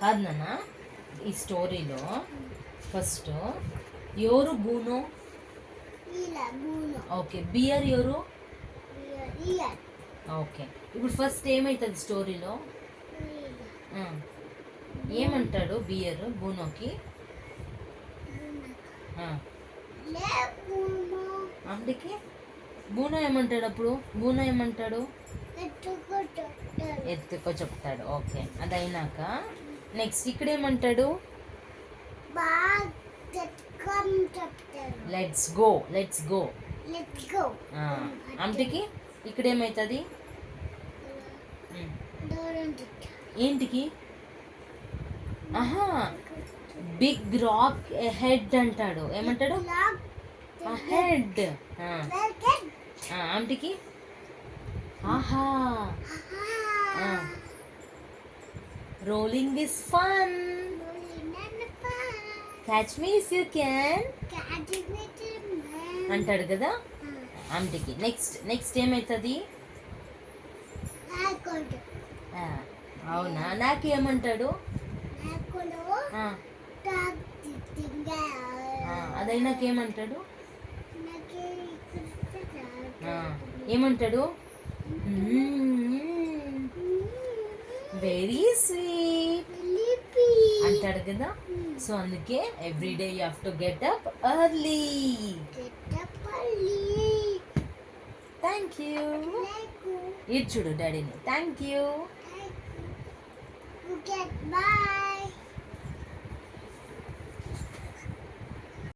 కాదు నాన్న, ఈ స్టోరీలో ఫస్ట్ ఎవరు బూనో? ఓకే. బియర్ ఎవరు? ఓకే. ఇప్పుడు ఫస్ట్ ఏమవుతుంది స్టోరీలో? ఏమంటాడు బియర్ బూనోకి? అందుకే బూనో ఏమంటాడు అప్పుడు? బూనో ఏమంటాడు? ఎత్తుకో చెప్తాడు. ఓకే, అది అయినాక నెక్స్ట్ ఇక్కడ ఏమంటాడు? Let's go, let's go. అందుకే ఇక్కడ ఏమవుతుంది? ఏంటికి? ఆహా, బిగ్ రాక్ హెడ్ అంటాడు. ఏమంటాడు? హెడ్. అందుకి ఆహా, rolling is fun, catch me if you can అంటాడు కదా. అందుకి నెక్స్ట్ ఏమవుతుంది? అవునా, నాకేమంటాడు? అదైనాకేమంటాడు? ఏమంటాడు? వెరీ స్వీట్ అంటాడు కదా. సో అందుకే everyday you have to get up early. Thank you. ఇది చూడు డాడీని. Thank you. Bye.